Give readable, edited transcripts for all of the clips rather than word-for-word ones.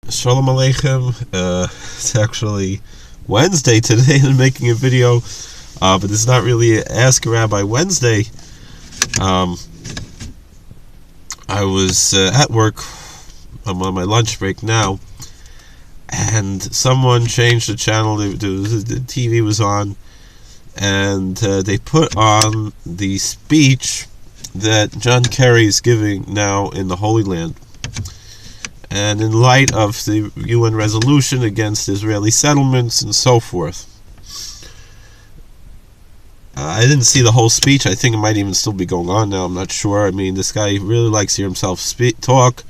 Shalom Aleichem. It's actually Wednesday today, and I'm making a video, but it's not really Ask a Rabbi Wednesday. I was at work. I'm on my lunch break now, and someone changed the channel. The TV was on, and they put on the speech that John Kerry is giving now in the Holy Land. And in light of the UN resolution against Israeli settlements and so forth. I didn't see the whole speech. I think it might even still be going on now. I'm not sure. I mean, this guy really likes to hear himself talk,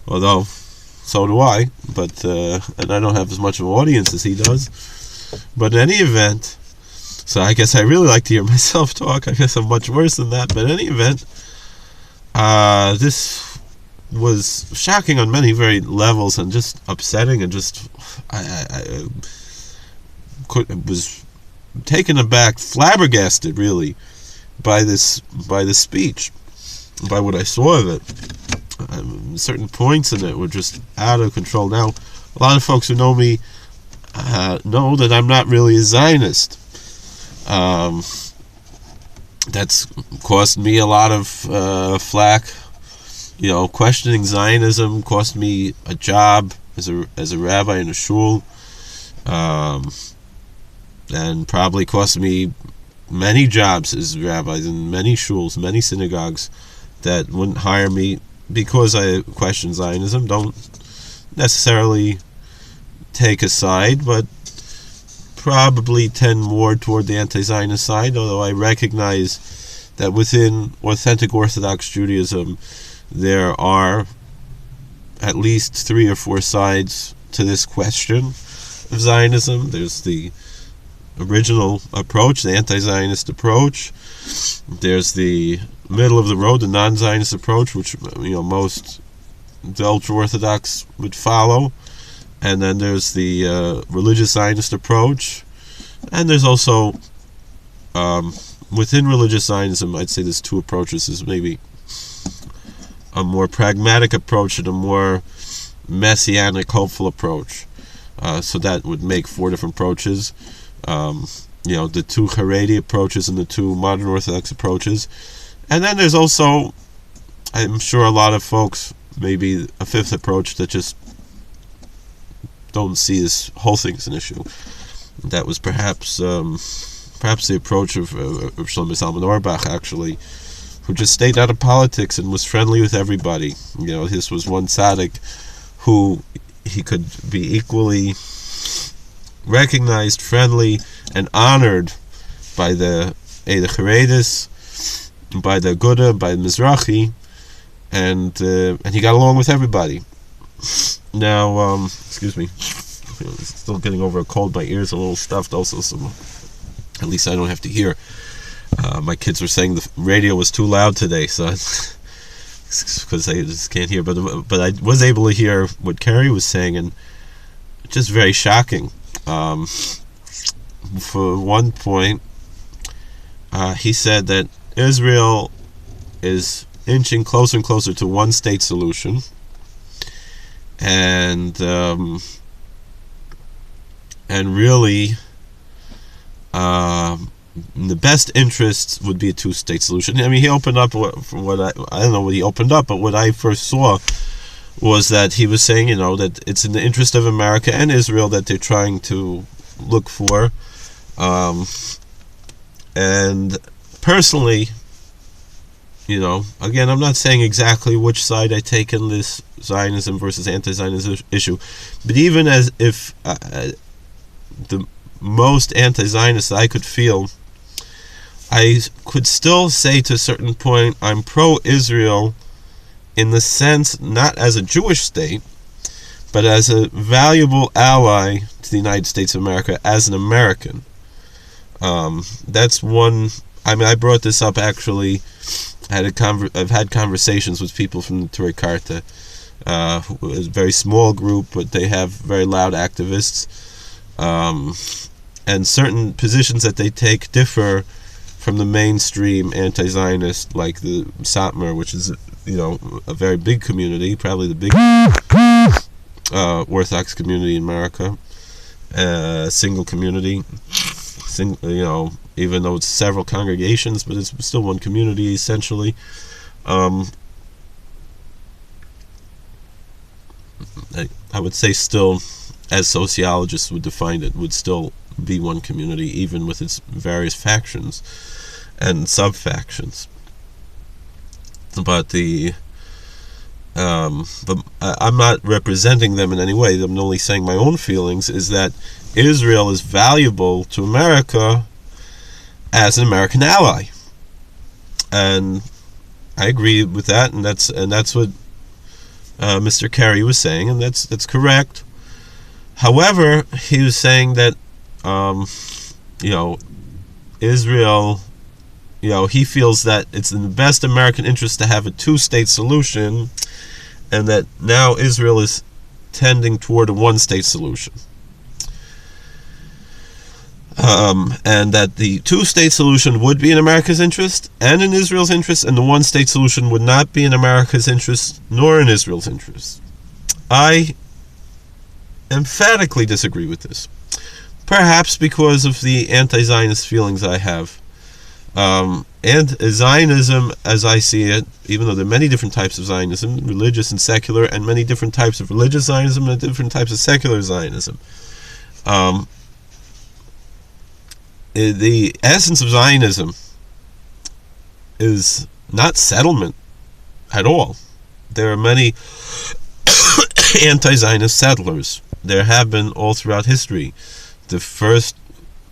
although so do I. But and I don't have as much of an audience as he does. But in any event, so I guess I really like to hear myself talk. I guess I'm much worse than that. But in any event, this was shocking on many very levels and just upsetting, and just I was taken aback, flabbergasted really by the speech, by what I saw of it. Certain points in it were just out of control. Now, a lot of folks who know me know that I'm not really a Zionist. That's cost me a lot of flack. You know, questioning Zionism cost me a job as a rabbi in a shul, and probably cost me many jobs as rabbis in many shuls, many synagogues that wouldn't hire me because I question Zionism. Don't necessarily take a side, but probably tend more toward the anti-Zionist side, although I recognize that within authentic Orthodox Judaism there are at least 3 or 4 sides to this question of Zionism. There's the original approach, the anti-Zionist approach. There's the middle of the road, the non-Zionist approach, which most the ultra-Orthodox would follow. And then there's the religious Zionist approach. And there's also, within religious Zionism, I'd say there's 2 approaches. There's maybe a more pragmatic approach and a more messianic, hopeful approach. So that would make 4 different approaches. The 2 Haredi approaches and the 2 modern Orthodox approaches. And then there's also, I'm sure a lot of folks, maybe a 5th approach that just don't see this whole thing as an issue. That was perhaps the approach of Shlomo Zalman Auerbach, actually, who just stayed out of politics and was friendly with everybody. This was one tzaddik who he could be equally recognized, friendly, and honored by the Haredis, by the Aguda, by the Mizrahi, and he got along with everybody. Now, excuse me, still getting over a cold. My ears are a little stuffed also, so at least I don't have to hear. My kids were saying the radio was too loud today, so because I just can't hear. But I was able to hear what Kerry was saying, and just very shocking. For one point, he said that Israel is inching closer and closer to one-state solution, and really, the best interests would be a 2-state solution. I mean, he opened up, from what I don't know what he opened up, but what I first saw was that he was saying, that it's in the interest of America and Israel that they're trying to look for. And personally, again, I'm not saying exactly which side I take in this Zionism versus anti-Zionism issue, but even as if the most anti-Zionist I could feel, I could still say to a certain point I'm pro-Israel in the sense, not as a Jewish state, but as a valuable ally to the United States of America as an American. That's one. I mean, I brought this up actually. I've had conversations with people from the Turei Karta, who is a very small group, but they have very loud activists, and certain positions that they take differ from the mainstream anti-Zionist, like the Satmar, which is a very big community, probably the biggest Orthodox community in America, single community, even though it's several congregations, but it's still one community essentially. I would say still, as sociologists would define it, would still be one community, even with its various factions and sub-factions. But I'm not representing them in any way. I'm only saying my own feelings is that Israel is valuable to America as an American ally, and I agree with that, and that's what Mr. Kerry was saying, and that's correct. However, he was saying that Israel, he feels that it's in the best American interest to have a two-state solution, and that now Israel is tending toward a one-state solution. And that the two-state solution would be in America's interest and in Israel's interest, and the one-state solution would not be in America's interest nor in Israel's interest. I emphatically disagree with this, perhaps because of the anti-Zionist feelings I have. And Zionism, as I see it, even though there are many different types of Zionism, religious and secular, and many different types of religious Zionism and different types of secular Zionism, the essence of Zionism is not settlement at all. There are many anti-Zionist settlers. There have been all throughout history. The first,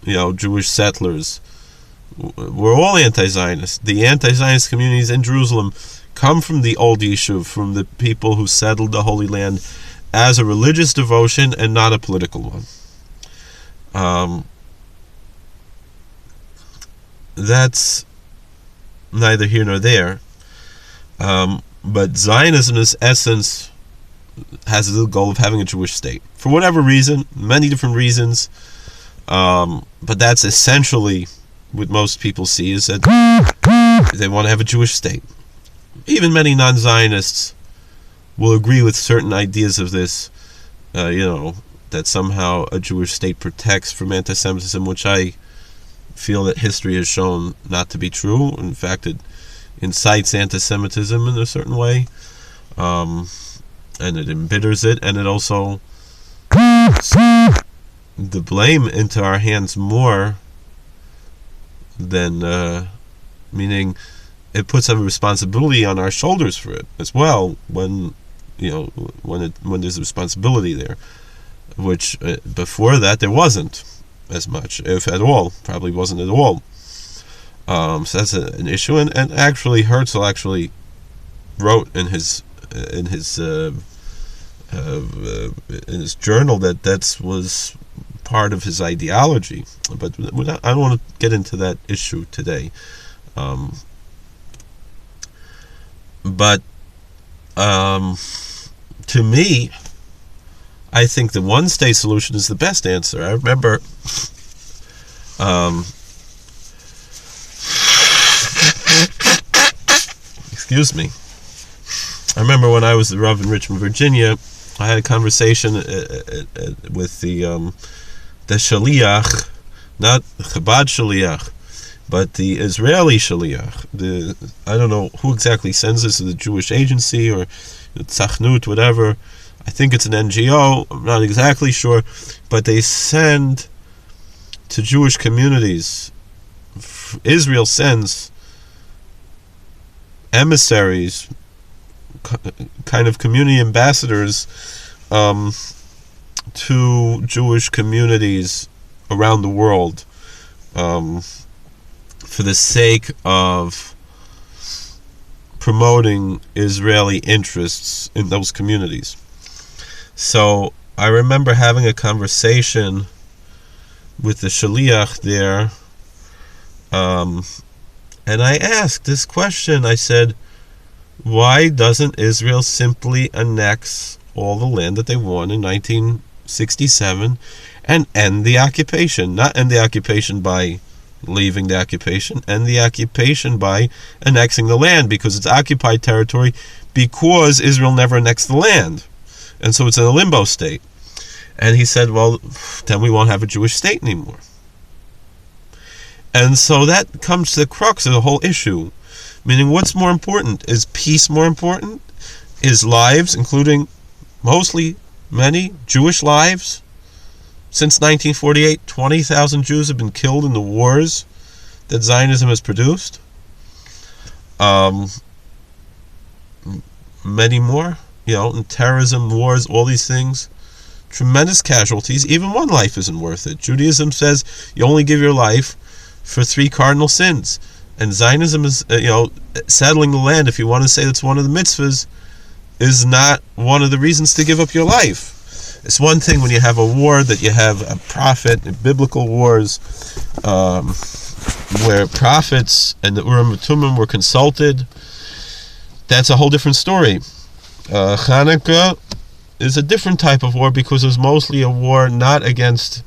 Jewish settlers were all anti-Zionist. The anti-Zionist communities in Jerusalem come from the old Yishuv, from the people who settled the Holy Land as a religious devotion and not a political one. That's neither here nor there. But Zionism, in its essence, has the goal of having a Jewish state. For whatever reason, many different reasons. But that's essentially what most people see, is that they want to have a Jewish state. Even many non-Zionists will agree with certain ideas of this, that somehow a Jewish state protects from anti-Semitism, which I feel that history has shown not to be true. In fact, it incites anti-Semitism in a certain way, and it embitters it, and it also the blame into our hands more than meaning it puts a responsibility on our shoulders for it as well, when there's a responsibility there, which before that there wasn't as much, if at all. Probably wasn't at all. So that's an issue, and actually Herzl actually wrote in his journal that was part of his ideology. But I don't want to get into that issue today. But to me, I think the one-state solution is the best answer. I remember excuse me. I remember when I was the Rav in Richmond, Virginia, I had a conversation with the Shaliach, not Chabad Shaliach, but the Israeli Shaliach. I don't know who exactly sends this, the Jewish agency or the Tzachnut, whatever. I think it's an NGO, I'm not exactly sure, but they send to Jewish communities, Israel sends emissaries, kind of community ambassadors, to Jewish communities around the world, for the sake of promoting Israeli interests in those communities. So I remember having a conversation with the Shaliach there, and I asked this question. I said, why doesn't Israel simply annex all the land that they won in 1967 and end the occupation? Not end the occupation by leaving the occupation, end the occupation by annexing the land, because it's occupied territory, because Israel never annexed the land. And so it's in a limbo state. And he said, well, then we won't have a Jewish state anymore. And so that comes to the crux of the whole issue. Meaning, what's more important? Is peace more important? Is lives, including many Jewish lives? Since 1948, 20,000 Jews have been killed in the wars that Zionism has produced. Many more, in terrorism, wars, all these things. Tremendous casualties. Even one life isn't worth it. Judaism says you only give your life for 3 cardinal sins. And Zionism is, settling the land, if you want to say that's one of the mitzvahs, is not one of the reasons to give up your life. It's one thing when you have a war that you have a prophet, biblical wars, where prophets and the Urim and Tumim were consulted. That's a whole different story. Hanukkah is a different type of war because it was mostly a war not against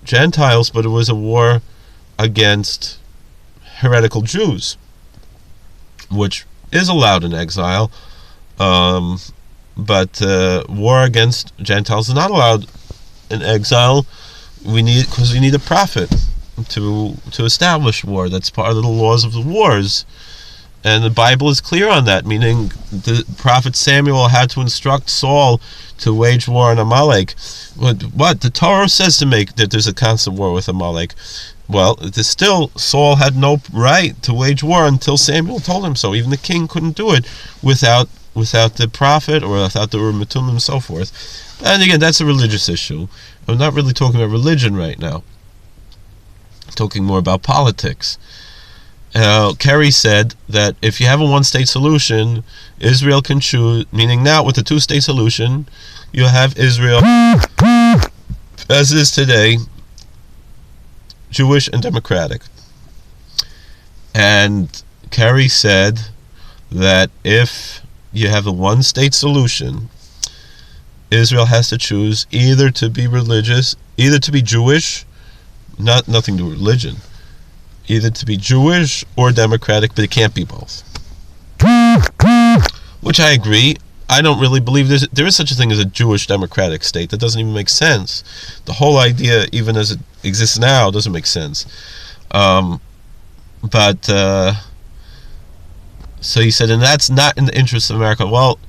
Gentiles, but it was a war against heretical Jews, which is allowed in exile. But war against Gentiles is not allowed in exile. Because we need a prophet to establish war. That's part of the laws of the wars. And the Bible is clear on that, meaning the prophet Samuel had to instruct Saul to wage war on Amalek. What? The Torah says that there's a constant war with Amalek. Well, Saul had no right to wage war until Samuel told him so. Even the king couldn't do it without the prophet or without the Urim and Tumim and so forth. And again, that's a religious issue. I'm not really talking about religion right now. I'm talking more about politics. Kerry said that if you have a one-state solution, Israel can choose, meaning now with the two-state solution, you have Israel, as it is today, Jewish and democratic. And Kerry said that if you have a one-state solution, Israel has to choose either to be religious, either to be Jewish, nothing to do with religion, either to be Jewish or democratic, but it can't be both. Which I agree. I don't really believe there is such a thing as a Jewish democratic state. That doesn't even make sense. The whole idea, even as it exists now, doesn't make sense. So he said, and that's not in the interest of America. Well,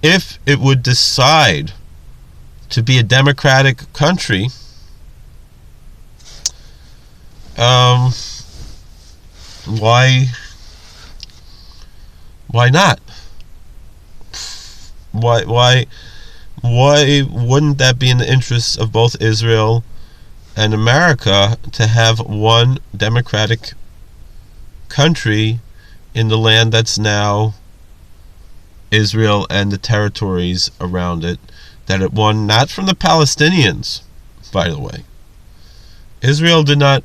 if it would decide to be a democratic country, why not? Why wouldn't that be in the interests of both Israel and America to have one democratic country in the land that's now Israel and the territories around it, that it won not from the Palestinians, by the way. Israel did not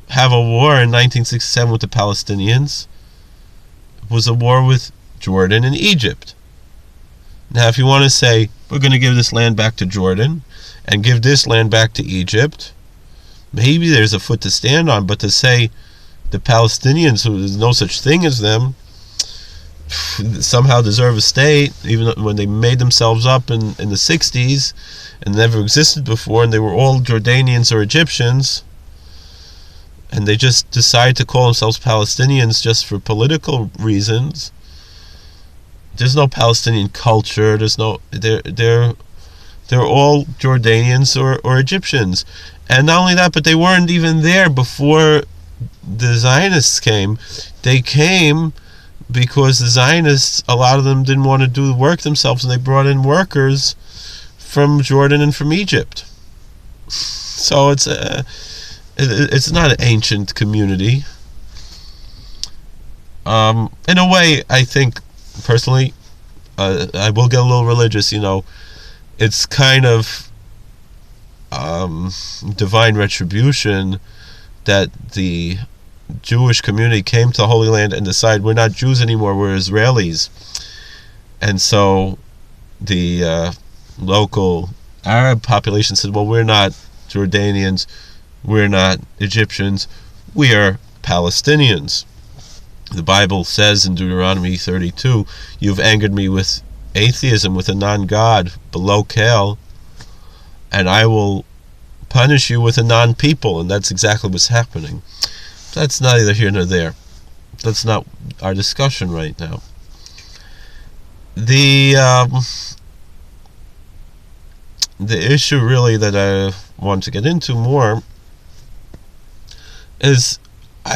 have a war in 1967 with the Palestinians. It was a war with Jordan and Egypt. Now, if you want to say, we're going to give this land back to Jordan and give this land back to Egypt, maybe there's a foot to stand on, but to say the Palestinians, who there's no such thing as them, somehow deserve a state, even when they made themselves up in the 60s and never existed before, and they were all Jordanians or Egyptians, and they just decided to call themselves Palestinians just for political reasons. There's no Palestinian culture. There's no. They're all Jordanians or Egyptians, and not only that, but they weren't even there before the Zionists came. They came because the Zionists, a lot of them didn't want to do the work themselves, and they brought in workers from Jordan and from Egypt. So it's not an ancient community. In a way, I think, personally, I will get a little religious, it's kind of divine retribution that the Jewish community came to the Holy Land and decided we're not Jews anymore, we're Israelis. And so the local Arab population said, well, we're not Jordanians, we're not Egyptians, we are Palestinians. The Bible says in Deuteronomy 32, you've angered me with atheism with a non-God below Kale, and I will punish you with a non-people, and that's exactly what's happening. That's neither here nor there. That's not our discussion right now. The issue really that I want to get into more is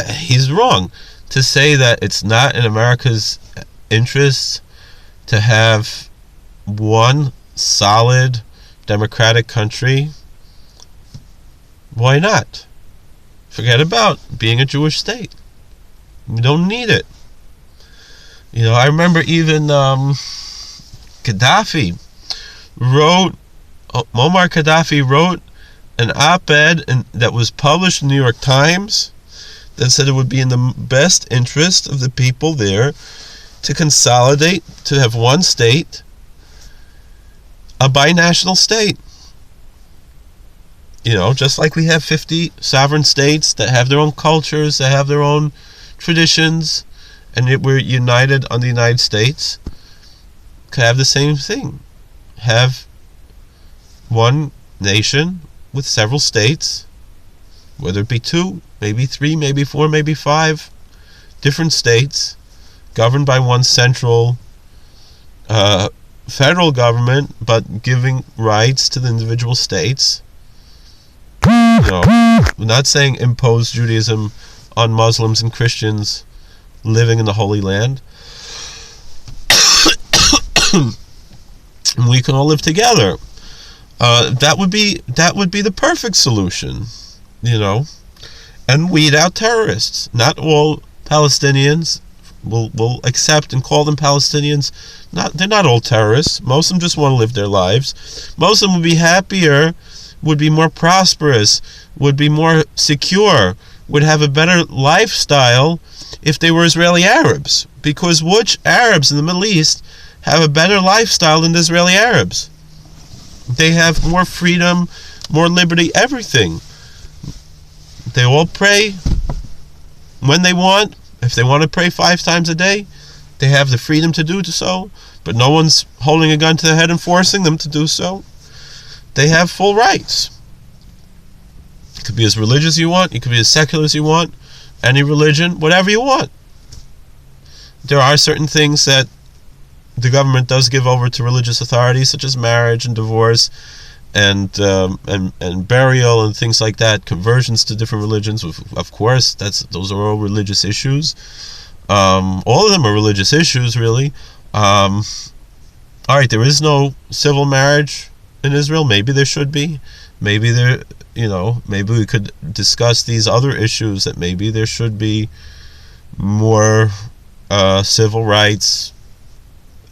he's wrong to say that it's not in America's interest to have one solid democratic country. Why not? Forget about being a Jewish state. You don't need it. You know, I remember even Gaddafi wrote, Muammar Gaddafi wrote an op-ed that was published in the New York Times that said it would be in the best interest of the people there to consolidate, to have one state, a binational state. You know, just like we have 50 sovereign states that have their own cultures, that have their own traditions, and yet we're united on the United States, could have the same thing. Have one nation with several states, whether it be 2, maybe 3, maybe 4, maybe 5 different states, governed by one central federal government, but giving rights to the individual states. You know, we're not saying impose Judaism on Muslims and Christians living in the Holy Land. We can all live together. That would be the perfect solution, you know, and weed out terrorists. Not all Palestinians will accept and call them Palestinians. They're not all terrorists. Most of them just want to live their lives. Most of them would be happier, would be more prosperous, would be more secure, would have a better lifestyle if they were Israeli Arabs. Because which Arabs in the Middle East have a better lifestyle than the Israeli Arabs? They have more freedom, more liberty, everything. They all pray when they want. If they want to pray 5 times a day, they have the freedom to do so, but no one's holding a gun to their head and forcing them to do so. They have full rights. You could be as religious as you want, you could be as secular as you want, any religion, whatever you want. There are certain things that the government does give over to religious authorities, such as marriage and divorce and burial and things like that, conversions to different religions. Of course, those are all religious issues. All of them are religious issues, really. All right, there is no civil marriage in Israel. Maybe there should be. Maybe maybe we could discuss these other issues, that maybe there should be more civil rights.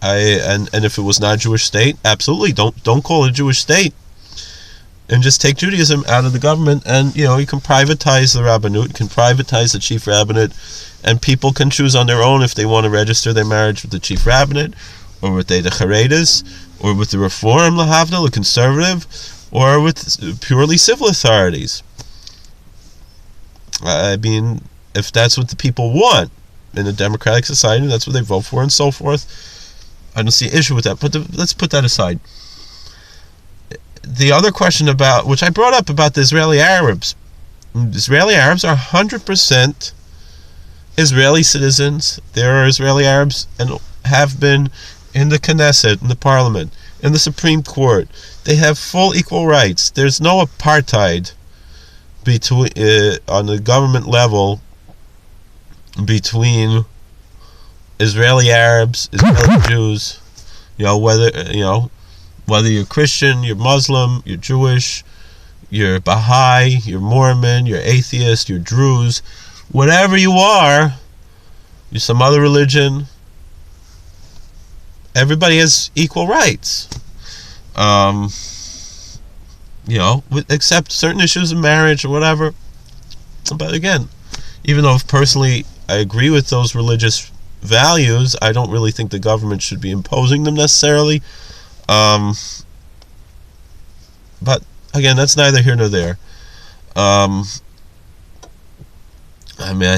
And if it was not a Jewish state, absolutely don't call it a Jewish state, and just take Judaism out of the government. And you can privatize the rabbinate, you can privatize the chief rabbinate, and people can choose on their own if they want to register their marriage with the chief rabbinate, or with the Haredis, or with the Reform, Lahavdil, the conservative, or with purely civil authorities. I mean, if that's what the people want in a democratic society, that's what they vote for, and so forth, I don't see an issue with that. But let's put that aside. The other question which I brought up about the Israeli Arabs. Israeli Arabs are 100% Israeli citizens. There are Israeli Arabs and have been in the Knesset, in the parliament, in the Supreme Court. They have full equal rights. There's no apartheid between on the government level between Israeli Arabs, Israeli Jews. Whether you're Christian, you're Muslim, you're Jewish, you're Baha'i, you're Mormon, you're atheist, you're Druze, whatever you are, you're some other religion, everybody has equal rights. Except certain issues of marriage or whatever. But again, even though personally I agree with those religious values, I don't really think the government should be imposing them necessarily. But again, that's neither here nor there. I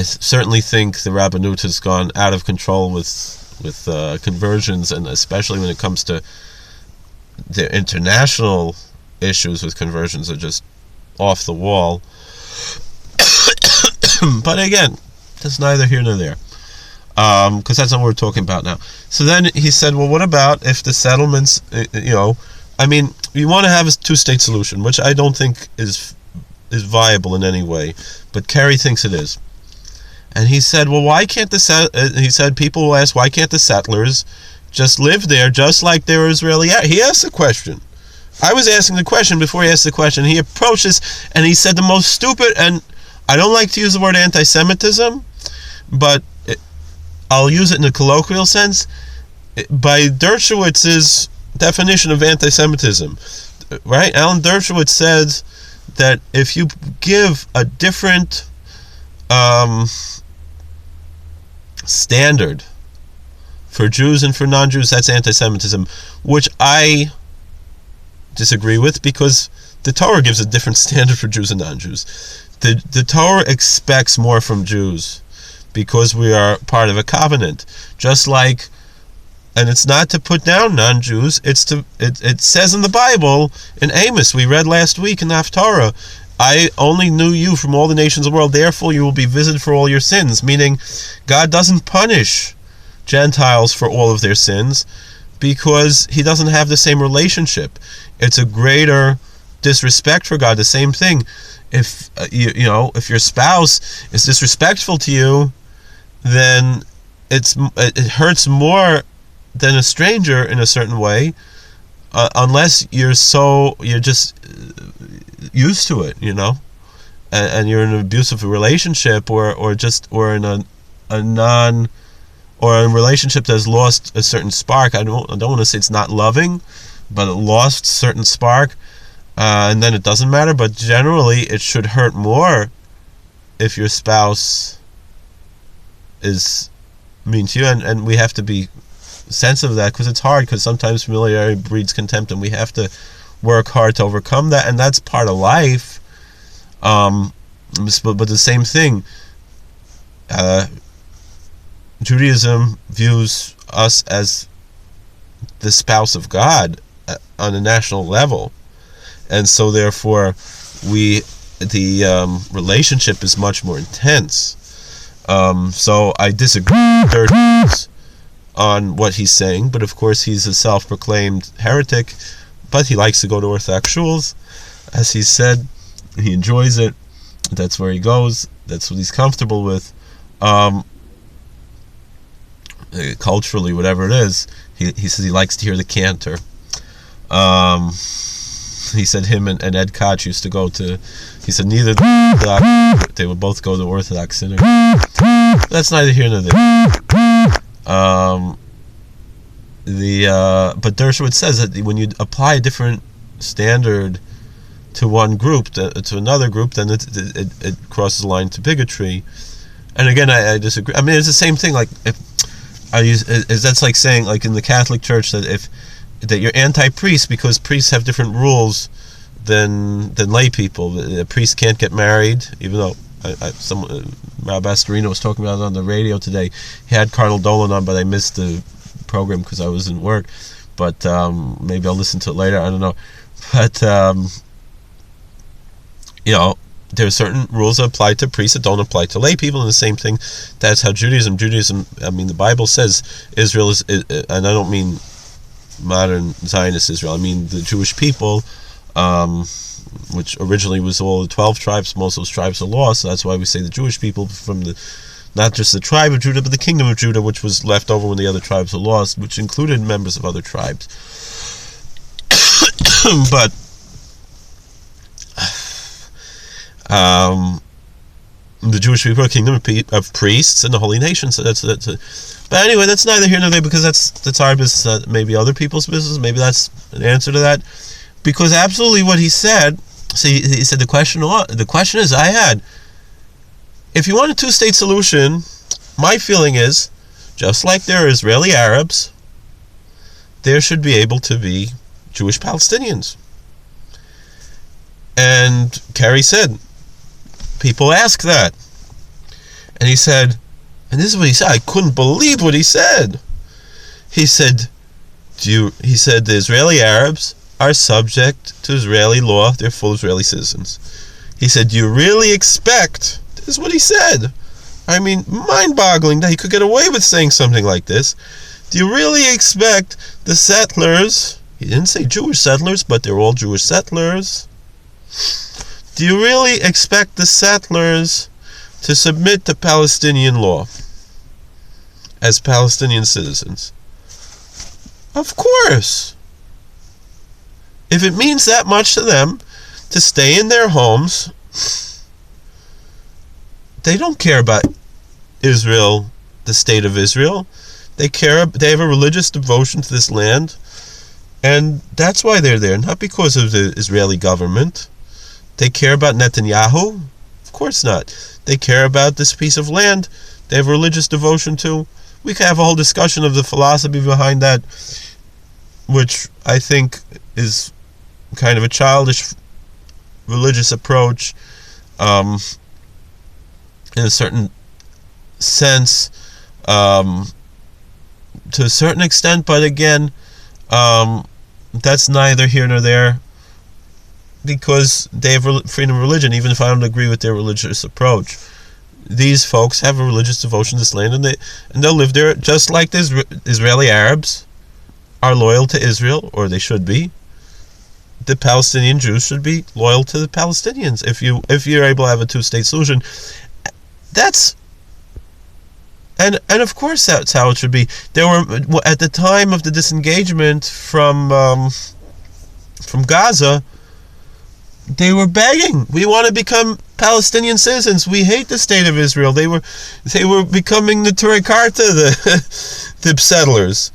certainly think the rabbinate has gone out of control with with conversions, and especially when it comes to the international issues with conversions are just off the wall. But again, that's neither here nor there, because that's not what we're talking about now. So then he said, well, what about if the settlements, I mean, you want to have a two-state solution, which I don't think is viable in any way, but Kerry thinks it is. And he said, well, why can't people will ask, why can't the settlers just live there just like they're Israeli? He asked the question. I was asking the question before he asked the question. He approached this and he said the most stupid, and I don't like to use the word anti-Semitism, but I'll use it in a colloquial sense. By Dershowitz's definition of anti-Semitism, right? Alan Dershowitz says that if you give a different standard for Jews and for non-Jews, that's anti-Semitism, which I disagree with, because the Torah gives a different standard for Jews and non-Jews. The Torah expects more from Jews because we are part of a covenant, just like, and it's not to put down non-Jews, it says in the Bible, in Amos, we read last week in the Haftarah, I only knew you from all the nations of the world, therefore you will be visited for all your sins. Meaning, God doesn't punish Gentiles for all of their sins because he doesn't have the same relationship. It's a greater disrespect for God. The same thing. If if your spouse is disrespectful to you, then it hurts more than a stranger in a certain way, unless you're just used to it, and you're in an abusive relationship, or in a relationship that has lost a certain spark. I don't want to say it's not loving, but it lost certain spark, and then it doesn't matter. But generally, it should hurt more if your spouse is mean to you, and we have to be sensitive of that, because it's hard, because sometimes familiarity breeds contempt, and we have to work hard to overcome that, and that's part of life. But the same thing, Judaism views us as the spouse of God on a national level, and so therefore the relationship is much more intense. So I disagree on what he's saying, but of course he's a self-proclaimed heretic, but he likes to go to Orthodox shuls, as he said. He enjoys it. That's where he goes. That's what he's comfortable with. Culturally, whatever it is, he says he likes to hear the cantor. He said him and Ed Koch used to go to, he said neither they would both go to Orthodox synagogue. That's neither here nor there. But Dershowitz says that when you apply a different standard to one group to another group, then it crosses the line to bigotry. And again, I disagree. I mean, it's the same thing. Like that's like saying, like in the Catholic Church, that you're anti-priest because priests have different rules than lay people. A priest can't get married, even though Rob Astorino was talking about it on the radio today. He had Cardinal Dolan on, but I missed the program because I was in work. But maybe I'll listen to it later. I don't know. But there are certain rules that apply to priests that don't apply to lay people, and the same thing. That's how Judaism. I mean, the Bible says Israel is, and I don't mean modern Zionist Israel. I mean the Jewish people, which originally was all the 12 tribes. Most of those tribes are lost, so that's why we say the Jewish people, from not just the tribe of Judah, but the kingdom of Judah, which was left over when the other tribes were lost, which included members of other tribes. But the Jewish people are a kingdom of priests and the holy nation. So that's it. But anyway, that's neither here nor there, because that's our business. Maybe other people's business. Maybe that's an answer to that. Because absolutely what he said. See, he said the question is I had. If you want a two-state solution, my feeling is, just like there are Israeli Arabs, there should be able to be Jewish Palestinians. And Kerry said, people ask that. And he said, and this is what he said, I couldn't believe what he said. He said, he said the Israeli Arabs are subject to Israeli law. They're full Israeli citizens. He said, do you really expect, this is what he said. I mean, mind-boggling that he could get away with saying something like this. Do you really expect the settlers, he didn't say Jewish settlers, but they're all Jewish settlers. Do you really expect the settlers to submit to Palestinian law as Palestinian citizens? Of course. If it means that much to them to stay in their homes, they don't care about Israel, the state of Israel. They have a religious devotion to this land, and that's why they're there, not because of the Israeli government. They care about Netanyahu? Of course not. They care about this piece of land they have religious devotion to. We could have a whole discussion of the philosophy behind that, which I think is kind of a childish religious approach, in a certain sense, to a certain extent, but again, that's neither here nor there, because they have freedom of religion, even if I don't agree with their religious approach. These folks have a religious devotion to this land, and they'll live there just like the Israeli Arabs are loyal to Israel, or they should be. The Palestinian Jews should be loyal to the Palestinians. If you're able to have a two-state solution, that's and of course that's how it should be. There were, at the time of the disengagement from Gaza, they were begging, we want to become Palestinian citizens. We hate the state of Israel. They were becoming the Turei Karta, the settlers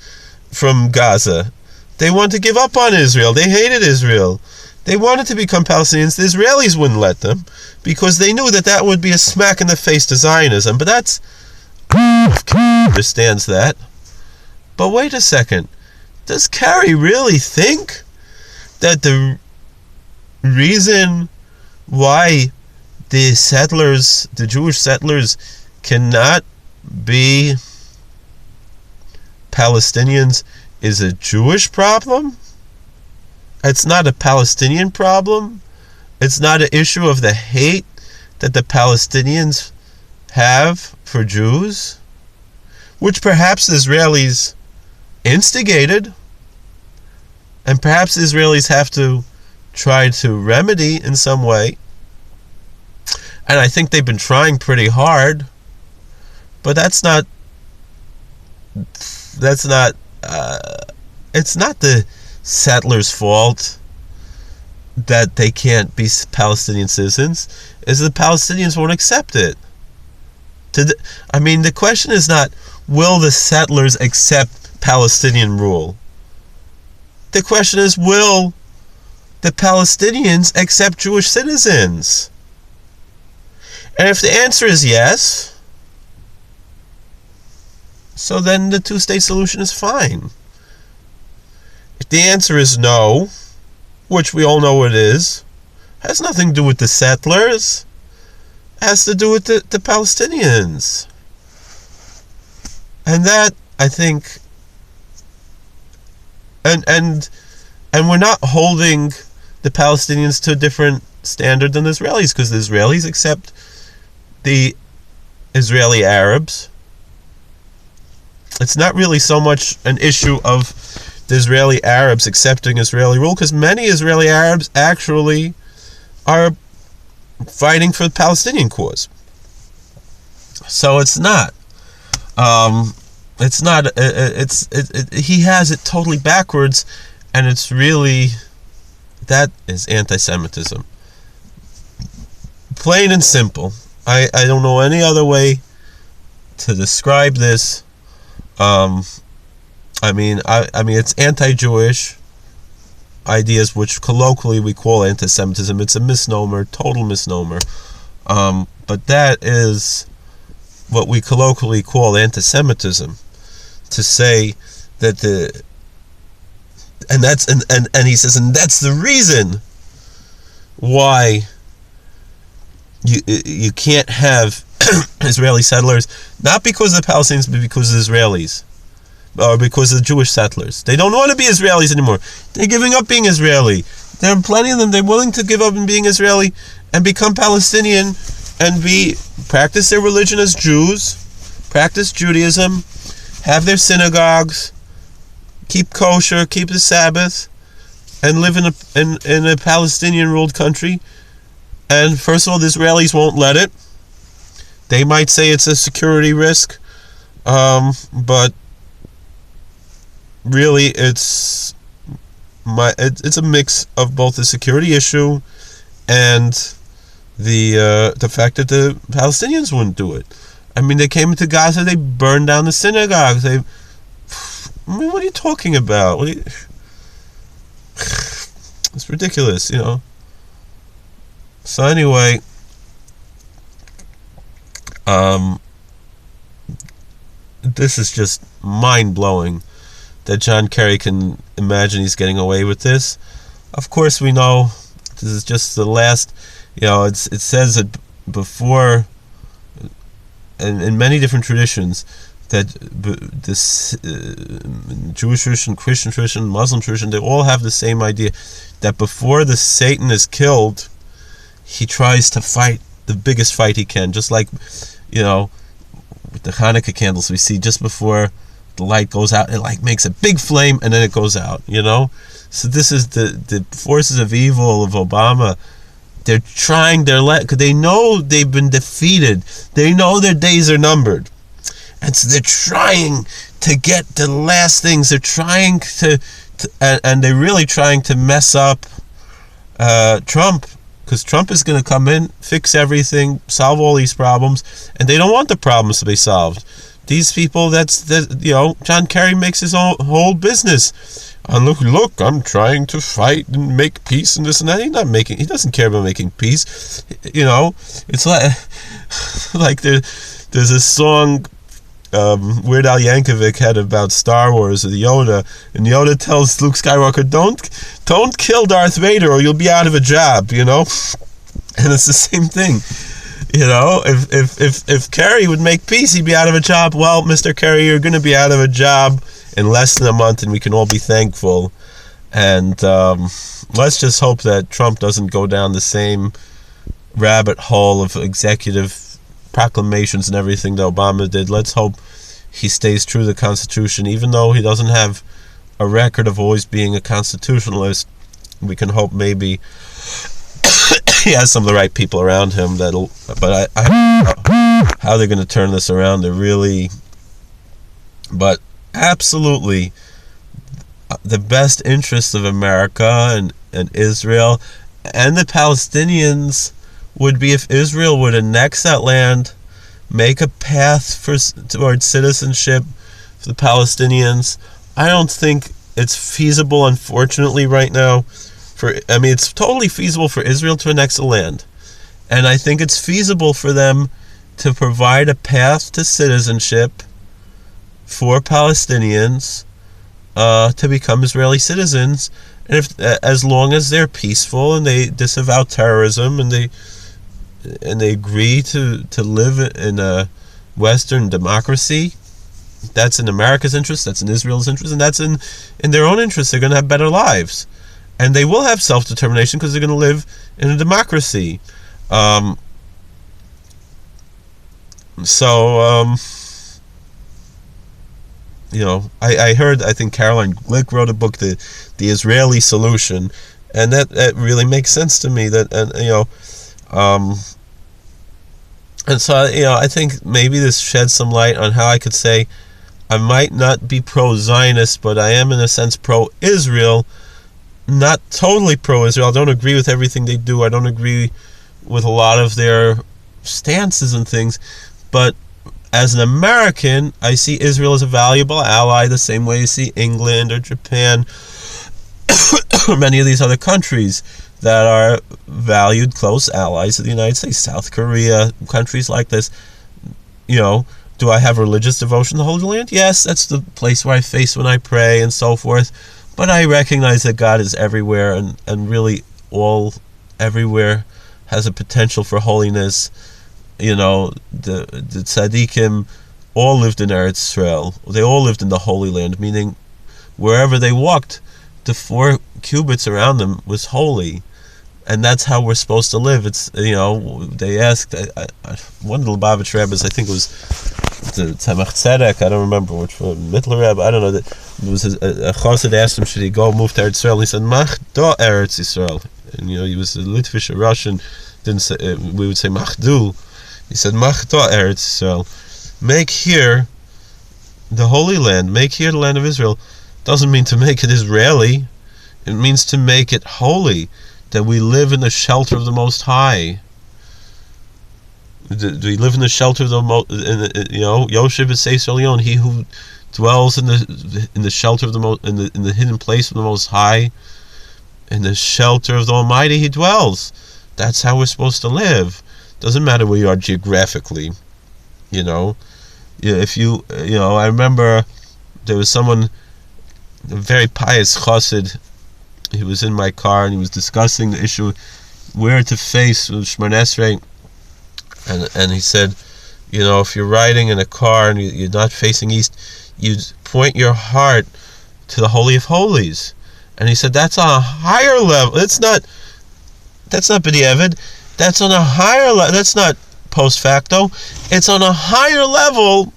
from Gaza. They wanted to give up on Israel. They hated Israel. They wanted to become Palestinians. The Israelis wouldn't let them because they knew that would be a smack in the face to Zionism. But that's understands that. But wait a second. Does Kerry really think that the reason why the Jewish settlers cannot be Palestinians is a Jewish problem? It's not a Palestinian problem? It's not an issue of the hate that the Palestinians have for Jews, which perhaps the Israelis instigated, and perhaps the Israelis have to try to remedy in some way. And I think they've been trying pretty hard, but it's not the settlers' fault that they can't be Palestinian citizens. Is the Palestinians won't accept it. The question is not, will the settlers accept Palestinian rule? The question is, will the Palestinians accept Jewish citizens? And if the answer is yes, so then the two-state solution is fine. If the answer is no, which we all know it is, has nothing to do with the settlers, has to do with the Palestinians. And that, I think, and we're not holding the Palestinians to a different standard than the Israelis, because the Israelis accept the Israeli Arabs. It's not really so much an issue of the Israeli Arabs accepting Israeli rule, because many Israeli Arabs actually are fighting for the Palestinian cause. So it's not. He has it totally backwards, and it's really, that is anti-Semitism. Plain and simple. I don't know any other way to describe this. It's anti-Jewish ideas, which colloquially we call anti-Semitism. It's a misnomer, total misnomer. But that is what we colloquially call anti-Semitism. To say that and he says, and that's the reason why you can't have Israeli settlers, not because of the Palestinians, but because of the Israelis. because of the Jewish settlers. They don't want to be Israelis anymore. They're giving up being Israeli. There are plenty of them. They're willing to give up and being Israeli and become Palestinian and practice their religion as Jews, practice Judaism, have their synagogues, keep kosher, keep the Sabbath, and live in a Palestinian-ruled country. And first of all, the Israelis won't let it. They might say it's a security risk, but really it's a mix of both the security issue and the fact that the Palestinians wouldn't do it. I mean, they came into Gaza, they burned down the synagogues. What are you talking about? It's ridiculous, So anyway, this is just mind-blowing that John Kerry can imagine he's getting away with this. Of course, we know this is just the last. It says that before, in many different traditions, that this Jewish tradition, Christian tradition, Muslim tradition, they all have the same idea that before the Satan is killed, he tries to fight the biggest fight he can, just like with the Hanukkah candles we see just before the light goes out, it makes a big flame and then it goes out. So this is the forces of evil of Obama. They're trying because they know they've been defeated. They know their days are numbered. And so they're trying to get the last things. They're trying and they're really trying to mess up Trump, because Trump is going to come in, fix everything, solve all these problems, and they don't want the problems to be solved. These people, John Kerry makes his own whole business. And look, I'm trying to fight and make peace and this and that. He doesn't care about making peace. It's like there's a song Weird Al Yankovic had about Star Wars with Yoda, and Yoda tells Luke Skywalker, don't kill Darth Vader or you'll be out of a job, And it's the same thing. If Kerry would make peace, he'd be out of a job. Well, Mr. Kerry, you're going to be out of a job in less than a month, and we can all be thankful. And let's just hope that Trump doesn't go down the same rabbit hole of executive proclamations and everything that Obama did. Let's hope he stays true to the Constitution, even though he doesn't have a record of always being a constitutionalist. We can hope maybe he has some of the right people around him but I don't know how they're going to turn this around. But absolutely the best interests of America and Israel and the Palestinians would be if Israel would annex that land, make a path towards citizenship for the Palestinians. I don't think it's feasible, unfortunately, right now. It's totally feasible for Israel to annex the land. And I think it's feasible for them to provide a path to citizenship for Palestinians to become Israeli citizens, and as long as they're peaceful and they disavow terrorism and they agree to live in a Western democracy, that's in America's interest, that's in Israel's interest, and that's in their own interest. They're going to have better lives, and they will have self-determination because they're going to live in a democracy. I heard, I think Caroline Glick wrote a book, The Israeli Solution, and that really makes sense to me. And so, I think maybe this sheds some light on how I could say I might not be pro-Zionist, but I am in a sense pro-Israel, not totally pro-Israel. I don't agree with everything they do. I don't agree with a lot of their stances and things, but as an American, I see Israel as a valuable ally the same way you see England or Japan or many of these other countries that are valued close allies of the United States, South Korea, countries like this. Do I have religious devotion to the Holy Land? Yes, that's the place where I face when I pray and so forth. But I recognize that God is everywhere, and really everywhere has a potential for holiness. The tzaddikim all lived in Eretz Israel. They all lived in the Holy Land, meaning wherever they walked, the 4 cubits around them was holy. And that's how we're supposed to live. It's, they asked, one of the Lubavitch rabbis, I think it was the Tzemach Tzedek, I don't remember which one, Mittler Rebbe, I don't know, that it was a chassid asked him, should he go move to Eretz Israel? He said, Mach do Eretz Israel. And, he was a Litvish, a Russian, didn't say, we would say Mach du. He said, Mach do Eretz Israel. Make here the Holy Land, make here the land of Israel. Doesn't mean to make it Israeli. It means to make it holy, that we live in the shelter of the Most High. Do we live in the shelter of the Yoshev B'Seis Elyon, he who dwells in the shelter of in the hidden place of the Most High, in the shelter of the Almighty he dwells. That's how we're supposed to live. Doesn't matter where you are geographically. If I remember there was someone, a very pious chassid. He was in my car and he was discussing the issue where to face with Shemona Esrei, and he said, if you're riding in a car and you're not facing east, you point your heart to the Holy of Holies. And he said that's on a higher level. That's not b'diavad. That's on a higher level. That's not post facto. It's on a higher level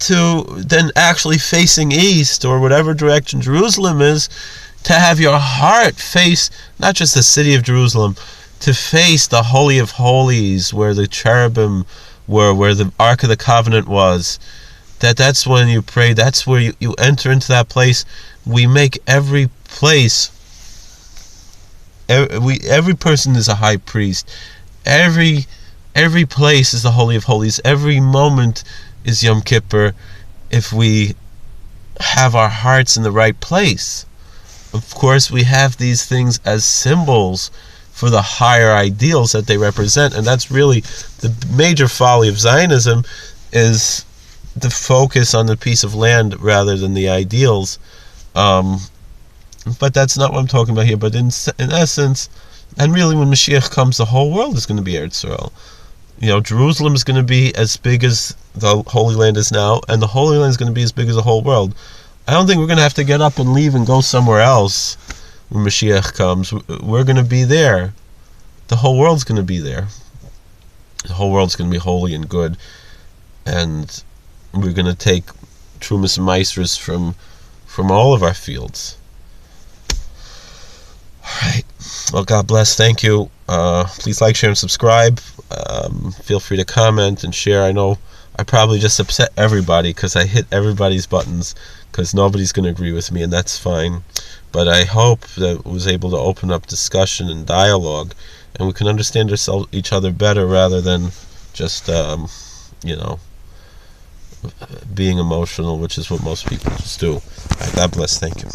than actually facing east or whatever direction Jerusalem is, to have your heart face not just the city of Jerusalem, to face the Holy of Holies, where the cherubim were, where the Ark of the Covenant was. That's when you pray. That's where you enter into that place. We make every place, every person is a high priest. Every place is the Holy of Holies. Every moment is Yom Kippur, if we have our hearts in the right place. Of course, we have these things as symbols for the higher ideals that they represent, and that's really the major folly of Zionism, is the focus on the piece of land rather than the ideals. But that's not what I'm talking about here. But in essence, and really when Mashiach comes, the whole world is going to be Eretz Yisrael. Jerusalem is going to be as big as the Holy Land is now, and the Holy Land is going to be as big as the whole world. I don't think we're going to have to get up and leave and go somewhere else when Mashiach comes. We're going to be there. The whole world's going to be there. The whole world's going to be holy and good, and we're going to take Trumas and Meisters from all of our fields. All right. Well, God bless. Thank you. Please like, share, and subscribe. Feel free to comment and share. I know I probably just upset everybody because I hit everybody's buttons, because nobody's going to agree with me, and that's fine. But I hope that I was able to open up discussion and dialogue, and we can understand each other better rather than just, being emotional, which is what most people just do. All right, God bless. Thank you.